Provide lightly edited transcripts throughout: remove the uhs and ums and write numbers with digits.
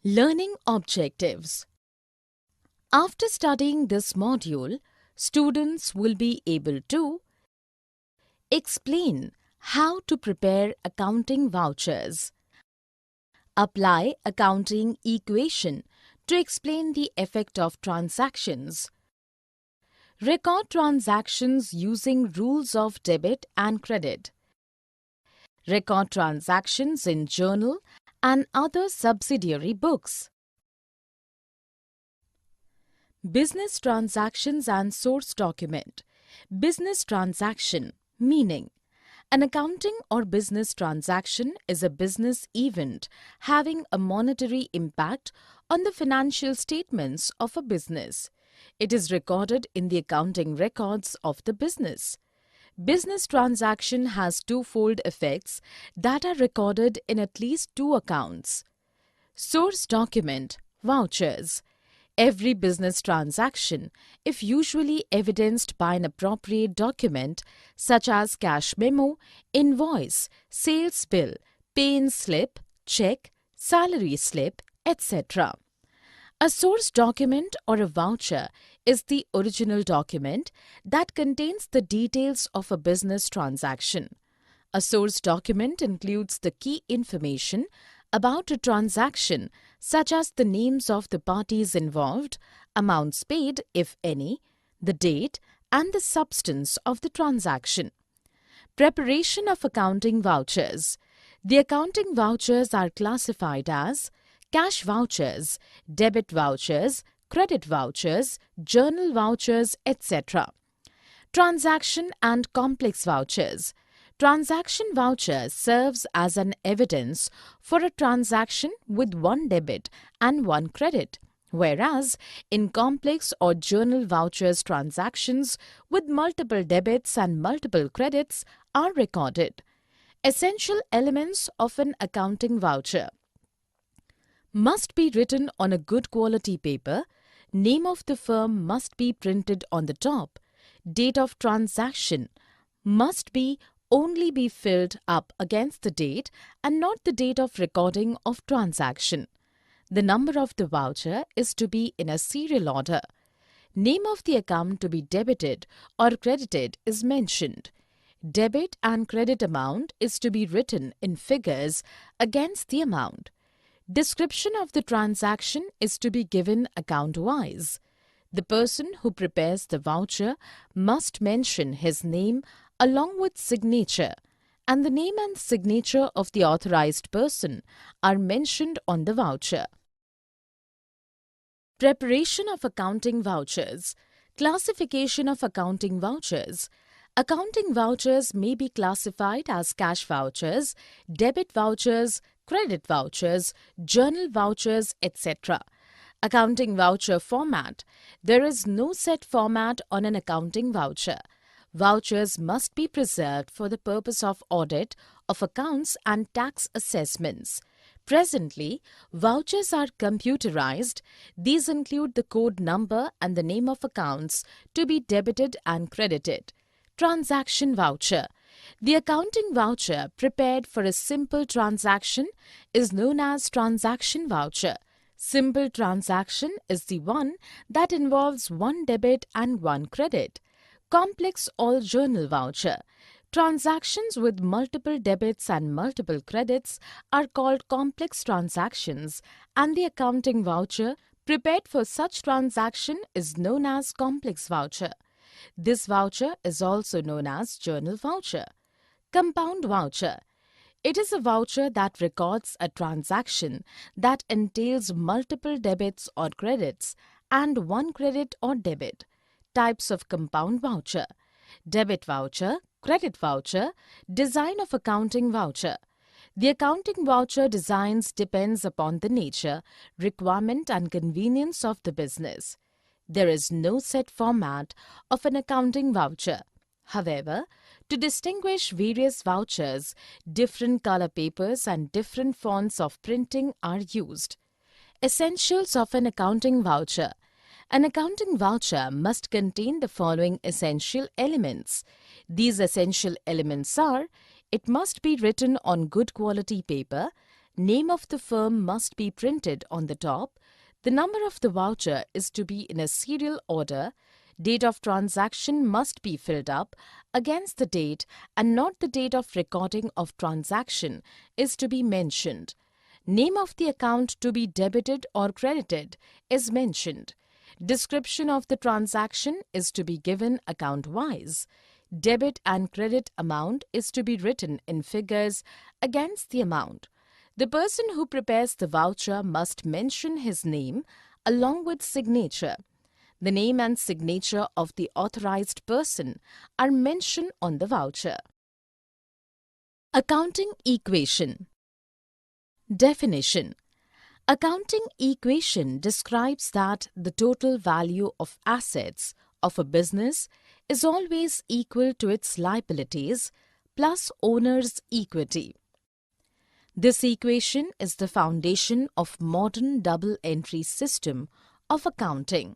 Learning objectives. After studying this module, students will be able to explain how to prepare accounting vouchers, apply accounting equation to explain the effect of transactions, record transactions using rules of debit and credit, record transactions in journal and other subsidiary books. Business transactions and source document. Business transaction meaning an accounting or business transaction is a business event having a monetary impact on the financial statements of a business. It is recorded in the accounting records of the business. Business transaction has twofold effects that are recorded in at least two accounts. Source document, vouchers. Every business transaction, if usually evidenced by an appropriate document such as cash memo, invoice, sales bill, pay-in slip, check, salary slip, etc. A source document or a voucher is the original document that contains the details of a business transaction. A source document includes the key information about a transaction such as the names of the parties involved, amounts paid if any, the date and the substance of the transaction. Preparation of accounting vouchers. The accounting vouchers are classified as cash vouchers, debit vouchers, credit vouchers, journal vouchers, etc. Transaction and complex vouchers. Transaction voucher serves as an evidence for a transaction with one debit and one credit, whereas in complex or journal vouchers transactions with multiple debits and multiple credits are recorded. Essential elements of an accounting voucher must be written on a good quality paper, name of the firm must be printed on the top, date of transaction must only be filled up against the date and not the date of recording of transaction. The number of the voucher is to be in a serial order. Name of the account to be debited or credited is mentioned. Debit and credit amount is to be written in figures against the amount. Description of the transaction is to be given account-wise. The person who prepares the voucher must mention his name along with signature, and the name and signature of the authorized person are mentioned on the voucher. Preparation of accounting vouchers. Classification of accounting vouchers. Accounting vouchers may be classified as cash vouchers, debit vouchers, credit vouchers, journal vouchers, etc. Accounting voucher format. There is no set format on an accounting voucher. Vouchers must be preserved for the purpose of audit of accounts and tax assessments. Presently, vouchers are computerized. These include the code number and the name of accounts to be debited and credited. Transaction voucher. The accounting voucher prepared for a simple transaction is known as transaction voucher. Simple transaction is the one that involves one debit and one credit. Complex or journal voucher. Transactions with multiple debits and multiple credits are called complex transactions, and the accounting voucher prepared for such transaction is known as complex voucher. This voucher is also known as journal voucher. Compound voucher. It is a voucher that records a transaction that entails multiple debits or credits and one credit or debit. Types of compound voucher: debit voucher, credit voucher, design of accounting voucher. The accounting voucher designs depends upon the nature, requirement and convenience of the business. There is no set format of an accounting voucher. However, to distinguish various vouchers, different color papers and different fonts of printing are used. Essentials of an accounting voucher. An accounting voucher must contain the following essential elements. These essential elements are: it must be written on good quality paper, name of the firm must be printed on the top, the number of the voucher is to be in a serial order, date of transaction must be filled up against the date and not the date of recording of transaction is to be mentioned. Name of the account to be debited or credited is mentioned. Description of the transaction is to be given account-wise. Debit and credit amount is to be written in figures against the amount. The person who prepares the voucher must mention his name along with signature. The name and signature of the authorized person are mentioned on the voucher. Accounting equation. Definition. Accounting equation describes that the total value of assets of a business is always equal to its liabilities plus owner's equity. This equation is the foundation of modern double-entry system of accounting.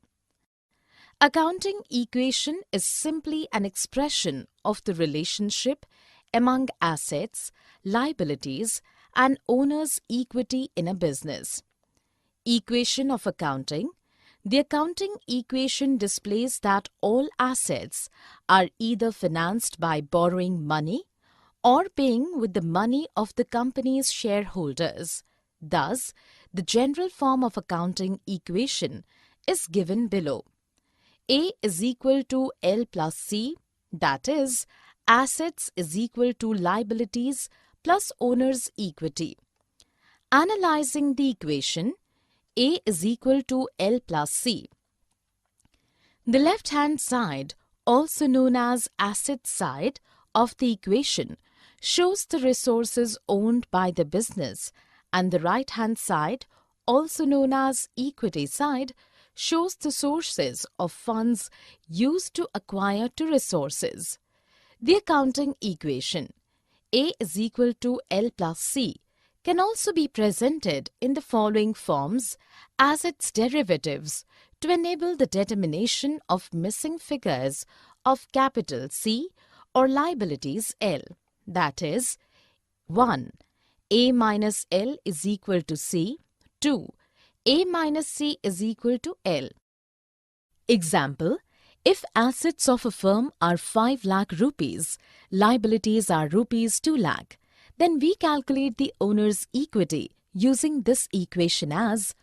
Accounting equation is simply an expression of the relationship among assets, liabilities, and owner's equity in a business. Equation of accounting. The accounting equation displays that all assets are either financed by borrowing money or paying with the money of the company's shareholders. Thus, the general form of accounting equation is given below. A is equal to L plus C, that is, assets is equal to liabilities plus owner's equity. Analyzing the equation, A is equal to L plus C. The left-hand side, also known as asset side of the equation, shows the resources owned by the business, and the right-hand side, also known as equity side, shows the sources of funds used to acquire two resources. The accounting equation, A is equal to L plus C, can also be presented in the following forms as its derivatives to enable the determination of missing figures of capital C or liabilities L. That is, 1. A minus L is equal to C. 2. A minus C is equal to L. Example, if assets of a firm are 5 lakh rupees, liabilities are rupees 2 lakh, then we calculate the owner's equity using this equation as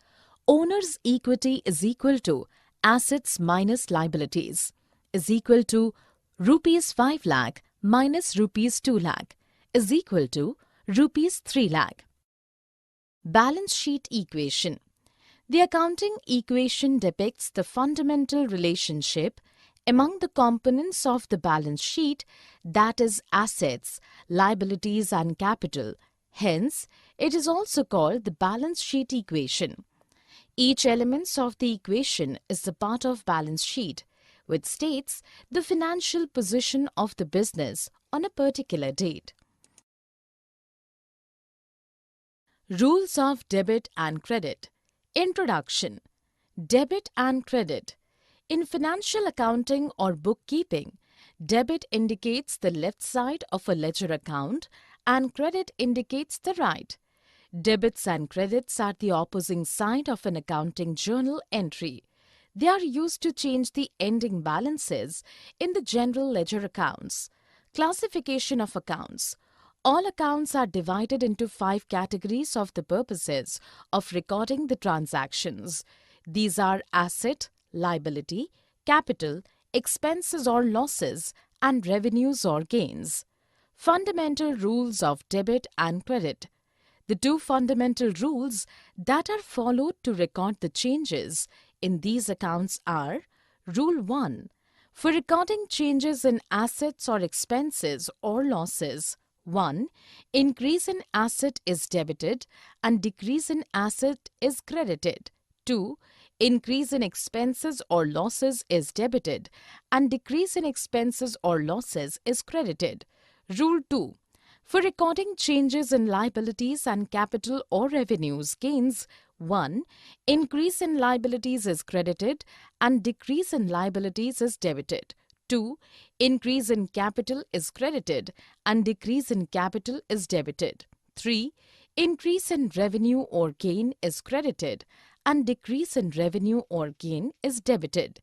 owner's equity is equal to assets minus liabilities is equal to rupees 5 lakh minus rupees 2 lakh is equal to rupees 3 lakh. Balance sheet equation. The accounting equation depicts the fundamental relationship among the components of the balance sheet, that is assets, liabilities and capital. Hence, it is also called the balance sheet equation. Each element of the equation is the part of balance sheet, which states the financial position of the business on a particular date. Rules of debit and credit. Introduction. Debit and credit. In financial accounting or bookkeeping, debit indicates the left side of a ledger account and credit indicates the right. Debits and credits are the opposing side of an accounting journal entry. They are used to change the ending balances in the general ledger accounts. Classification of accounts. All accounts are divided into 5 categories of the purposes of recording the transactions. These are asset, liability, capital, expenses or losses, and revenues or gains. Fundamental rules of debit and credit. The two fundamental rules that are followed to record the changes in these accounts are: Rule 1. For recording changes in assets or expenses or losses, 1. Increase in asset is debited and decrease in asset is credited. 2. Increase in expenses or losses is debited and decrease in expenses or losses is credited. Rule 2. For recording changes in liabilities and capital or revenues gains, 1. Increase in liabilities is credited and decrease in liabilities is debited. 2. Increase in capital is credited and decrease in capital is debited. 3. Increase in revenue or gain is credited and decrease in revenue or gain is debited.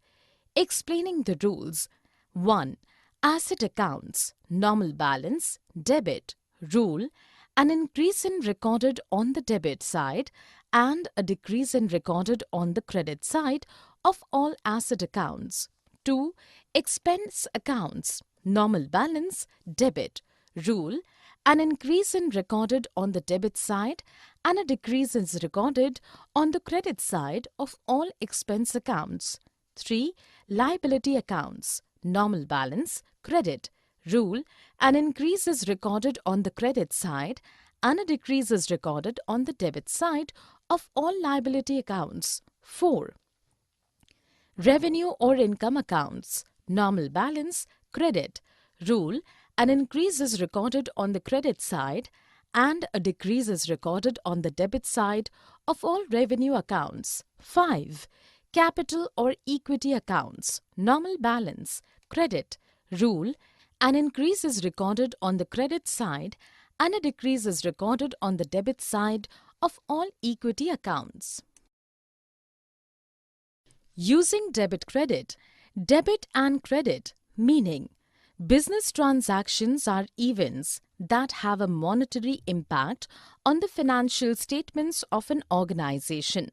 Explaining the rules. 1. Asset accounts, normal balance, debit. Rule: an increase in recorded on the debit side and a decrease in recorded on the credit side of all asset accounts. 2. Expense accounts, normal balance, debit. Rule: an increase in recorded on the debit side and a decrease is recorded on the credit side of all expense accounts. 3. Liability accounts, normal balance, credit. Rule: an increase is recorded on the credit side and a decrease is recorded on the debit side of all liability accounts. 4. Revenue or income accounts, normal balance, credit. Rule: an increase is recorded on the credit side and a decrease is recorded on the debit side of all revenue accounts. 5. Capital or equity accounts, normal balance, credit. Rule: an increase is recorded on the credit side and a decrease is recorded on the debit side of all equity accounts. Using debit credit. Debit and credit, meaning business transactions are events that have a monetary impact on the financial statements of an organization.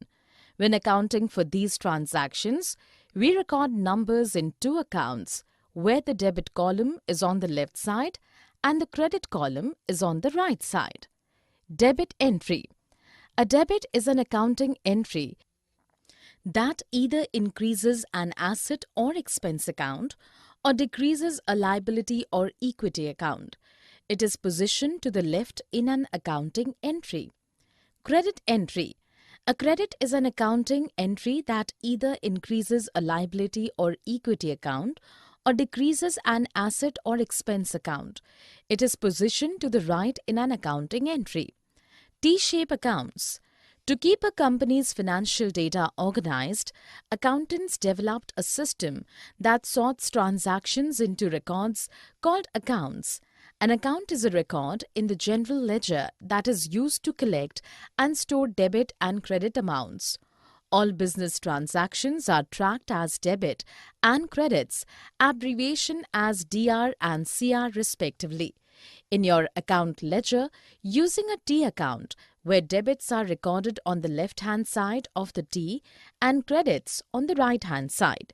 When accounting for these transactions, we record numbers in two accounts, where the debit column is on the left side and the credit column is on the right side. Debit entry. A debit is an accounting entry that either increases an asset or expense account or decreases a liability or equity account. It is positioned to the left in an accounting entry. Credit entry. A credit is an accounting entry that either increases a liability or equity account or decreases an asset or expense account. It is positioned to the right in an accounting entry. T-shape accounts. To keep a company's financial data organized, accountants developed a system that sorts transactions into records called accounts. An account is a record in the general ledger that is used to collect and store debit and credit amounts. All business transactions are tracked as debit and credits, abbreviation as DR and CR respectively. In your account ledger, using a T account, where debits are recorded on the left-hand side of the T and credits on the right-hand side.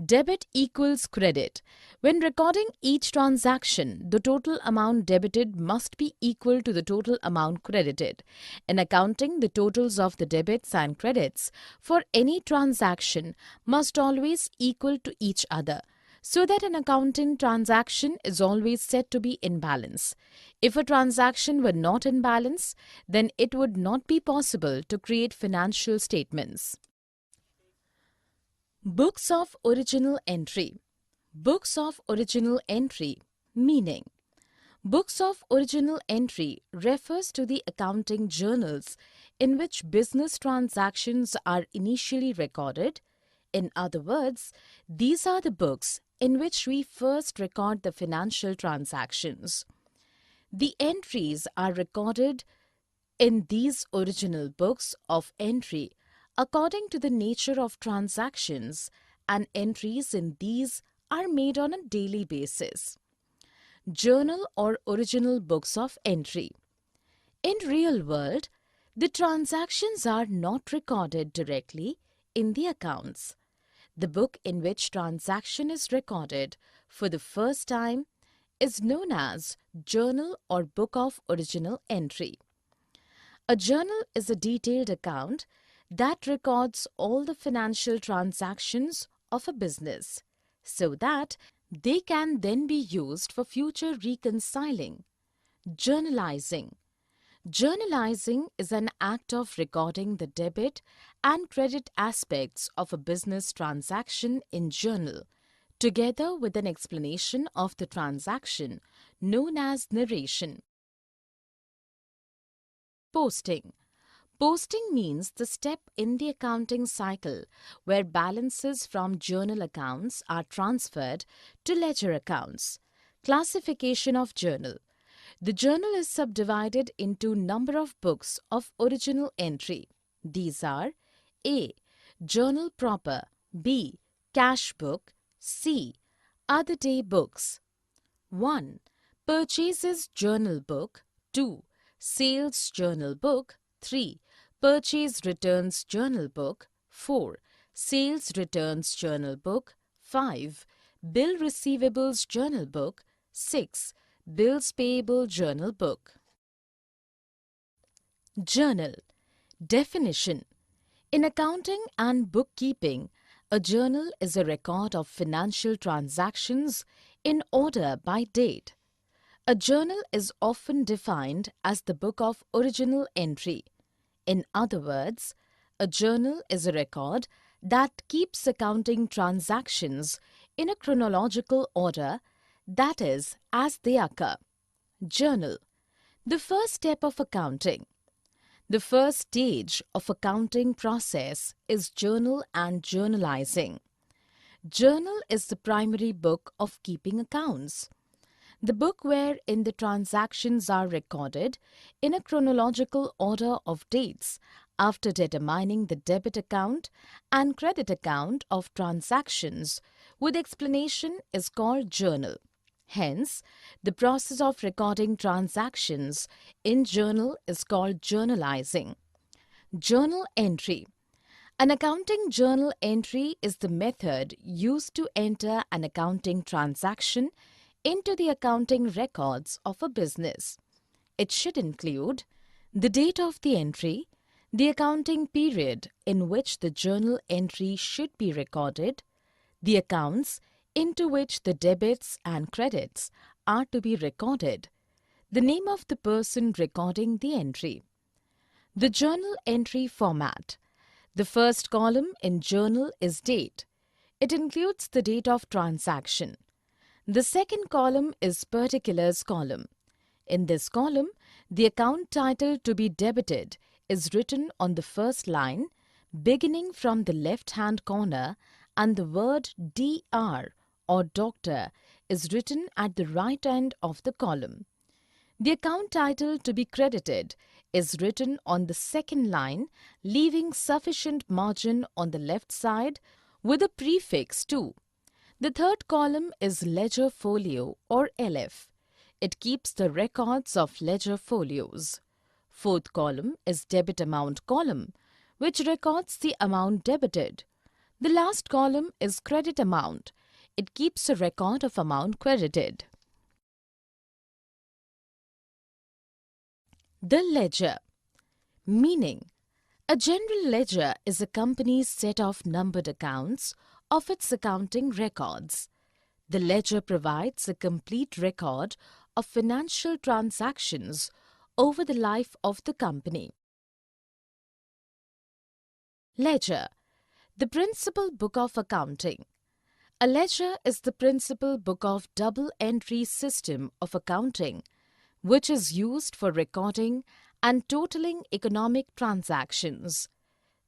Debit equals credit. When recording each transaction, the total amount debited must be equal to the total amount credited. In accounting, the totals of the debits and credits for any transaction must always equal to each other, so that an accounting transaction is always said to be in balance. If a transaction were not in balance, then it would not be possible to create financial statements. Books of original entry. Books of original entry, meaning books of original entry refers to the accounting journals in which business transactions are initially recorded. In other words, these are the books in which we first record the financial transactions. The entries are recorded in these original books of entry according to the nature of transactions, and entries in these are made on a daily basis. Journal or original books of entry. In real world, the transactions are not recorded directly in the accounts. The book in which transaction is recorded for the first time is known as Journal or Book of Original Entry. A journal is a detailed account that records all the financial transactions of a business so that they can then be used for future reconciling. Journalizing. Journalizing is an act of recording the debit and credit aspects of a business transaction in journal, together with an explanation of the transaction known as narration. Posting. Posting means the step in the accounting cycle where balances from journal accounts are transferred to ledger accounts. Classification of journal. The journal is subdivided into number of books of original entry. These are A. Journal proper, B. Cash book, C. Other day books. 1. Purchases journal book, 2. Sales journal book, 3. Purchase returns journal book, 4. Sales returns journal book, 5. Bill receivables journal book, 6. Bills payable journal book. Journal. Definition. In accounting and bookkeeping, a journal is a record of financial transactions in order by date. A journal is often defined as the book of original entry. In other words, a journal is a record that keeps accounting transactions in a chronological order, that is, as they occur. Journal. The first step of accounting. The first stage of accounting process is journal and journalizing. Journal is the primary book of keeping accounts. The book wherein the transactions are recorded in a chronological order of dates after determining the debit account and credit account of transactions with explanation is called journal. Hence, the process of recording transactions in journal is called journalizing. Journal entry. An accounting journal entry is the method used to enter an accounting transaction into the accounting records of a business. It should include the date of the entry, the accounting period in which the journal entry should be recorded, the accounts into which the debits and credits are to be recorded, the name of the person recording the entry. The journal entry format. The first column in journal is date. It includes the date of transaction. The second column is particulars column. In this column, the account title to be debited is written on the first line, beginning from the left-hand corner, and the word Dr. or doctor is written at the right end of the column. The account title to be credited is written on the second line, leaving sufficient margin on the left side with a prefix to. The third column is ledger folio or LF. It keeps the records of ledger folios. Fourth column is debit amount column, which records the amount debited. The last column is credit amount. It keeps a record of amount credited. The ledger. Meaning, a general ledger is a company's set of numbered accounts of its accounting records. The ledger provides a complete record of financial transactions over the life of the company. Ledger. The principal book of accounting. A ledger is the principal book of double-entry system of accounting, which is used for recording and totaling economic transactions.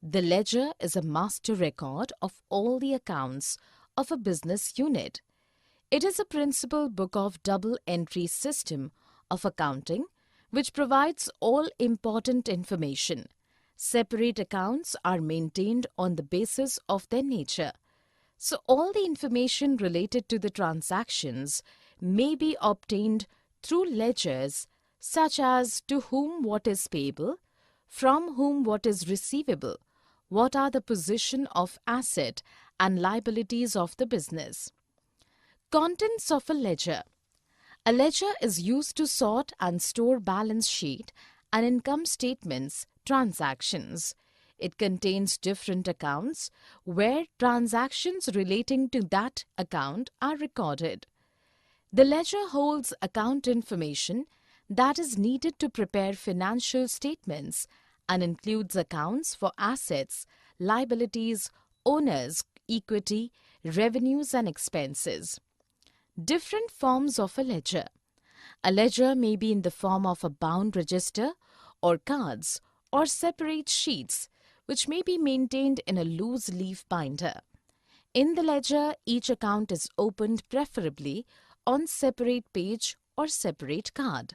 The ledger is a master record of all the accounts of a business unit. It is a principal book of double-entry system of accounting, which provides all important information. Separate accounts are maintained on the basis of their nature. So all the information related to the transactions may be obtained through ledgers such as to whom what is payable, from whom what is receivable, what are the position of asset and liabilities of the business. Contents of a ledger. A ledger is used to sort and store balance sheet and income statements, transactions. It contains different accounts where transactions relating to that account are recorded. The ledger holds account information that is needed to prepare financial statements and includes accounts for assets, liabilities, owners, equity, revenues and expenses. Different forms of a ledger. A ledger may be in the form of a bound register or cards or separate sheets, which may be maintained in a loose leaf binder. In the ledger, each account is opened preferably on separate page or separate card.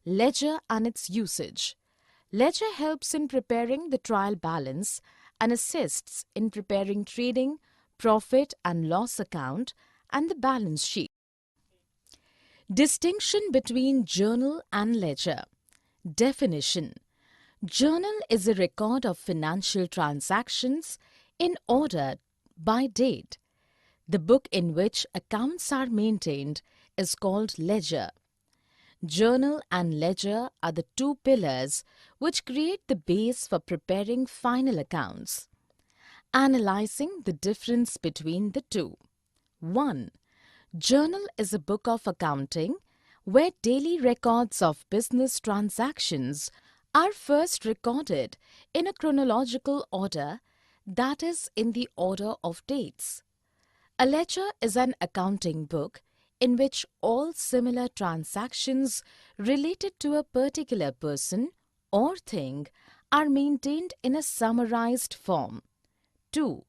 Ledger and its usage. Ledger helps in preparing the trial balance and assists in preparing trading, profit and loss account and the balance sheet. Distinction between journal and ledger. Definition. Journal is a record of financial transactions in order by date. The book in which accounts are maintained is called ledger. Journal and ledger are the two pillars which create the base for preparing final accounts. Analyzing the difference between the two. 1. Journal is a book of accounting where daily records of business transactions are first recorded in a chronological order, that is, in the order of dates. A ledger is an accounting book in which all similar transactions related to a particular person or thing are maintained in a summarized form. 2.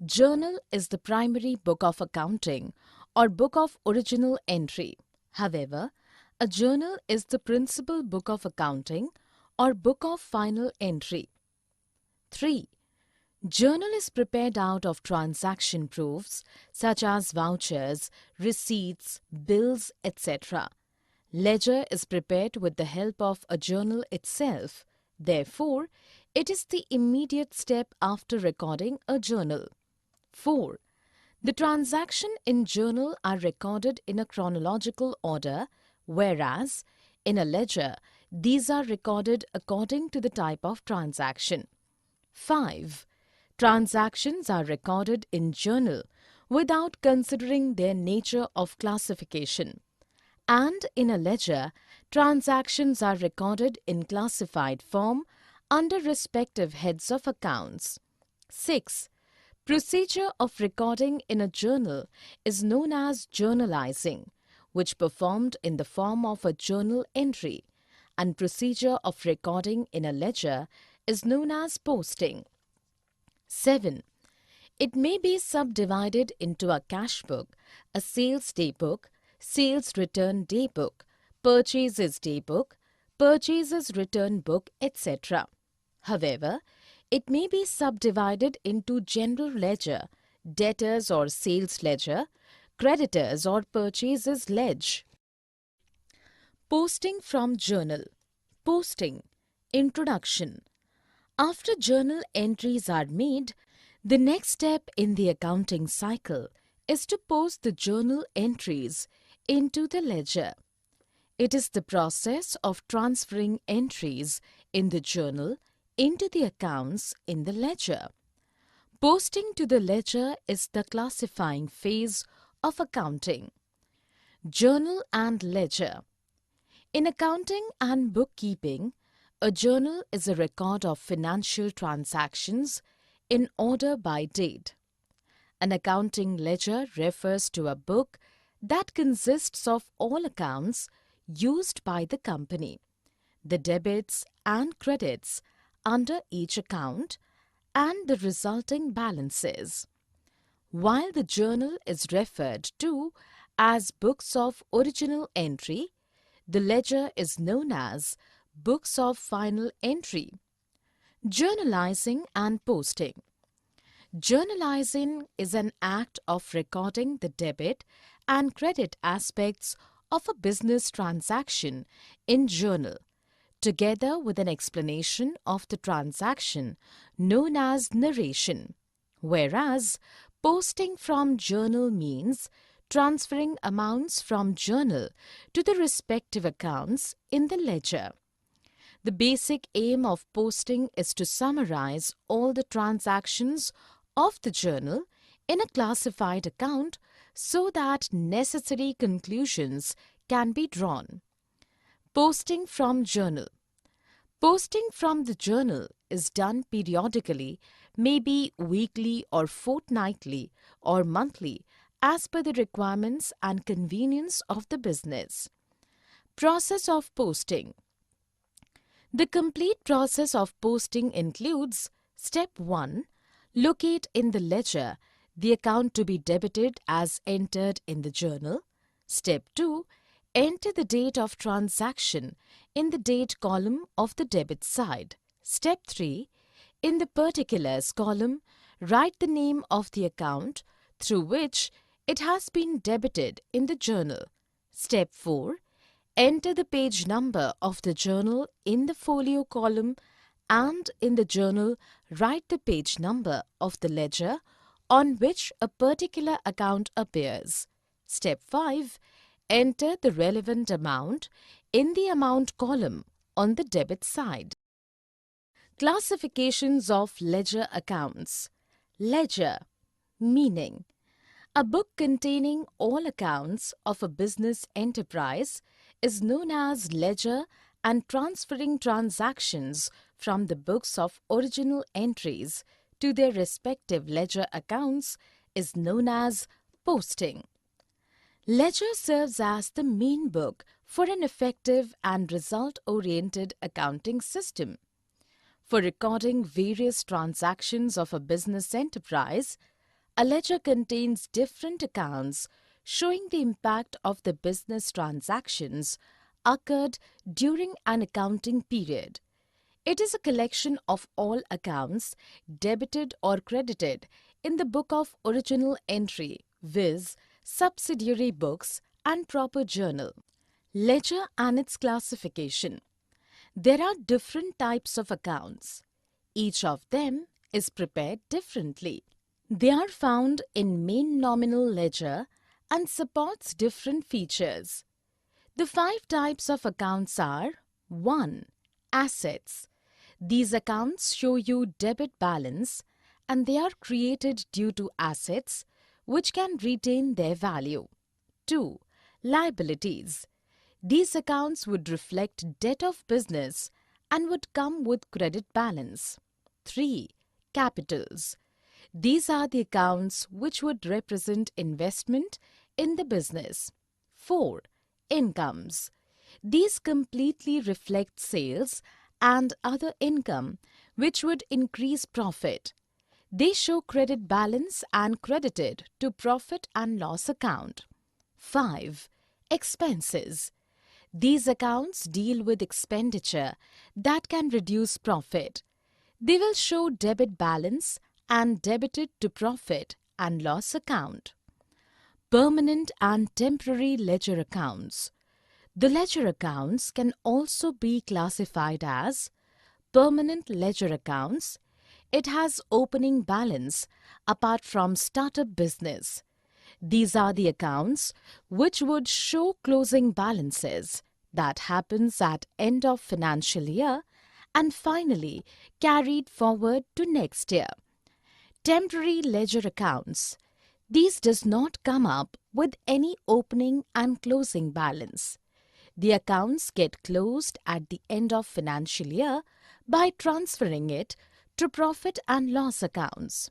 Journal is the primary book of accounting or book of original entry. However, a journal is the principal book of accounting or book of final entry. 3. Journal is prepared out of transaction proofs such as vouchers, receipts, bills, etc. Ledger is prepared with the help of a journal itself. Therefore, it is the immediate step after recording a journal. 4. The transactions in journal are recorded in a chronological order, whereas in a ledger, these are recorded according to the type of transaction. 5. Transactions are recorded in journal without considering their nature of classification. And in a ledger, transactions are recorded in classified form under respective heads of accounts. 6. Procedure of recording in a journal is known as journalizing, which performed in the form of a journal entry, and procedure of recording in a ledger is known as posting. 7. It may be subdivided into a cash book, a sales day book, sales return day book, purchases day book, purchases return book, etc. However, it may be subdivided into general ledger, debtors or sales ledger, creditors or purchases ledge. Posting from journal. Posting. Introduction. After journal entries are made, the next step in the accounting cycle is to post the journal entries into the ledger. It is the process of transferring entries in the journal into the accounts in the ledger. Posting to the ledger is the classifying phase of accounting. Journal and ledger. In accounting and bookkeeping, a journal is a record of financial transactions in order by date. An accounting ledger refers to a book that consists of all accounts used by the company, the debits and credits under each account, and the resulting balances. While the journal is referred to as books of original entry, the ledger is known as books of final entry. Journalizing and posting. Journalizing is an act of recording the debit and credit aspects of a business transaction in journal, together with an explanation of the transaction known as narration, whereas posting from journal means transferring amounts from journal to the respective accounts in the ledger. The basic aim of posting is to summarize all the transactions of the journal in a classified account so that necessary conclusions can be drawn. Posting from journal. Posting from the journal is done periodically, maybe weekly or fortnightly or monthly, as per the requirements and convenience of the business. Process of posting. The complete process of posting includes Step 1. Locate in the ledger the account to be debited as entered in the journal. Step 2. Enter the date of transaction in the date column of the debit side. Step 3. In the particulars column, write the name of the account through which it has been debited in the journal. Step 4. Enter the page number of the journal in the folio column, and in the journal write the page number of the ledger on which a particular account appears. Step 5. Enter the relevant amount in the amount column on the debit side. Classifications of ledger accounts. Ledger, meaning a book containing all accounts of a business enterprise is known as ledger, and transferring transactions from the books of original entries to their respective ledger accounts is known as posting. Ledger serves as the main book for an effective and result-oriented accounting system. For recording various transactions of a business enterprise, a ledger contains different accounts showing the impact of the business transactions occurred during an accounting period. It is a collection of all accounts debited or credited in the book of original entry, viz., subsidiary books and proper journal. Ledger and its classification. There are different types of accounts. Each of them is prepared differently. They are found in main nominal ledger and supports different features. The 5 types of accounts are: 1. Assets. These accounts show you debit balance, and they are created due to assets which can retain their value. 2. Liabilities. These accounts would reflect debt of business and would come with credit balance. 3. Capitals. These are the accounts which would represent investment in the business. 4. Incomes. These completely reflect sales and other income which would increase profit. They show credit balance and credited to profit and loss account. 5. Expenses. These accounts deal with expenditure that can reduce profit. They will show debit balance and debited to profit and loss account. Permanent and temporary ledger accounts. The ledger accounts can also be classified as permanent ledger accounts. It has opening balance apart from startup business. These are the accounts which would show closing balances that happens at end of financial year and finally carried forward to next year. Temporary ledger accounts. These does not come up with any opening and closing balance. The accounts get closed at the end of financial year by transferring it to profit and loss accounts.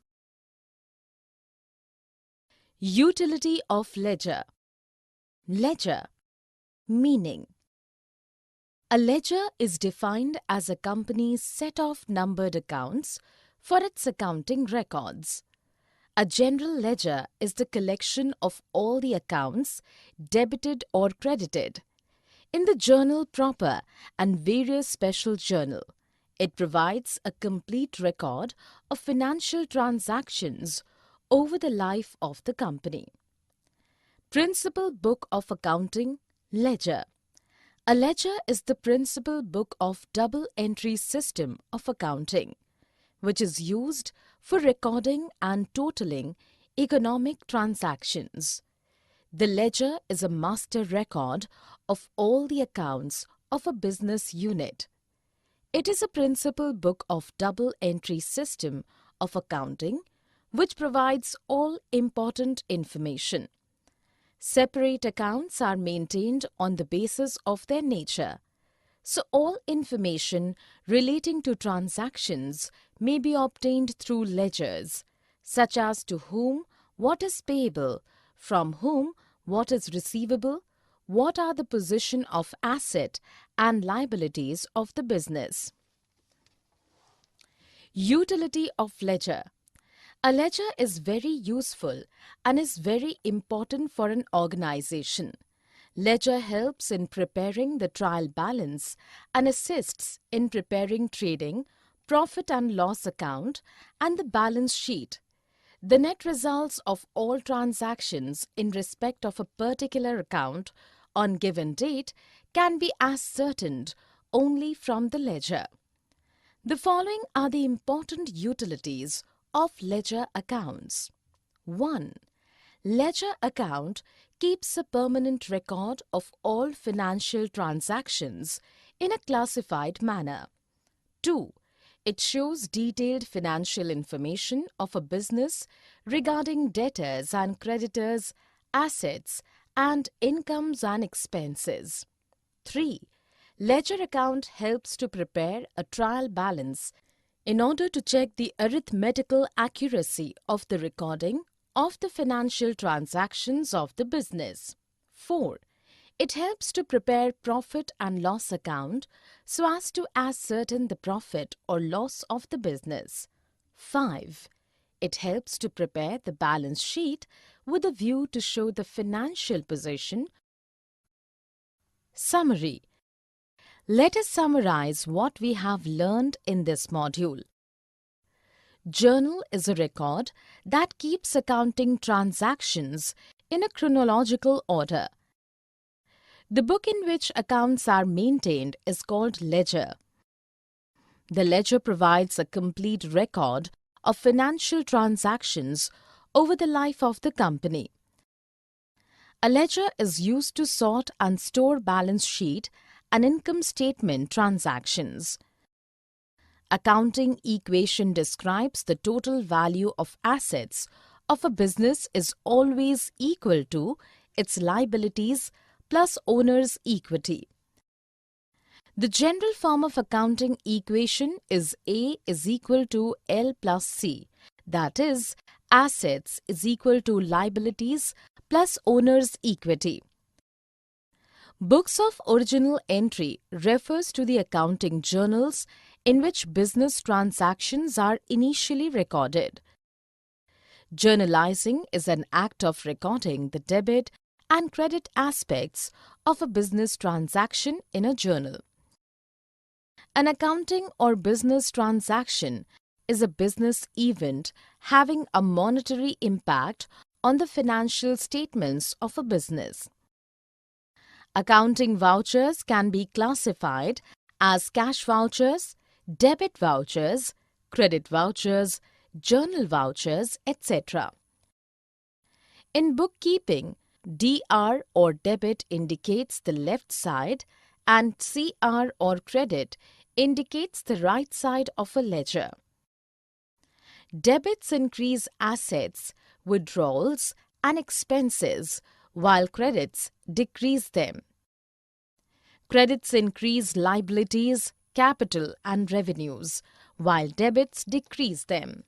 Utility of ledger. Ledger, meaning a ledger is defined as a company's set of numbered accounts for its accounting records. A general ledger is the collection of all the accounts debited or credited in the journal proper and various special journal. It provides a complete record of financial transactions over the life of the company. Principal book of accounting, ledger. A ledger is the principal book of double entry system of accounting, which is used for recording and totaling economic transactions. The ledger is a master record of all the accounts of a business unit. It is a principal book of double entry system of accounting which provides all important information. Separate accounts are maintained on the basis of their nature, so all information relating to transactions may be obtained through ledgers, such as to whom what is payable, from whom what is receivable, what are the position of asset and liabilities of the business. Utility of ledger. A ledger is very useful and is very important for an organization. Ledger helps in preparing the trial balance and assists in preparing trading, profit and loss account, and the balance sheet. The net results of all transactions in respect of a particular account on given date can be ascertained only from the ledger. The following are the important utilities of ledger accounts. 1. Ledger account keeps a permanent record of all financial transactions in a classified manner. 2. It shows detailed financial information of a business regarding debtors and creditors, assets, and incomes and expenses. 3. Ledger account helps to prepare a trial balance in order to check the arithmetical accuracy of the recording of the financial transactions of the business. 4. It helps to prepare profit and loss account so as to ascertain the profit or loss of the business. 5. It helps to prepare the balance sheet with a view to show the financial position. Summary. Let us summarize what we have learned in this module. Journal is a record that keeps accounting transactions in a chronological order. The book in which accounts are maintained is called ledger. The ledger provides a complete record of financial transactions over the life of the company. A ledger is used to sort and store balance sheet and income statement transactions. Accounting equation describes the total value of assets of a business is always equal to its liabilities plus owner's equity. The general form of accounting equation is A is equal to L plus C, that is, assets is equal to liabilities plus owner's equity. Books of original entry refers to the accounting journals in which business transactions are initially recorded. Journalizing is an act of recording the debit and credit aspects of a business transaction in a journal. An accounting or business transaction is a business event having a monetary impact on the financial statements of a business. Accounting vouchers can be classified as cash vouchers, debit vouchers, credit vouchers, journal vouchers, etc. In bookkeeping, DR or debit indicates the left side and CR or credit indicates the right side of a ledger. Debits increase assets, withdrawals, and expenses, while credits decrease them. Credits increase liabilities, capital, and revenues, while debits decrease them.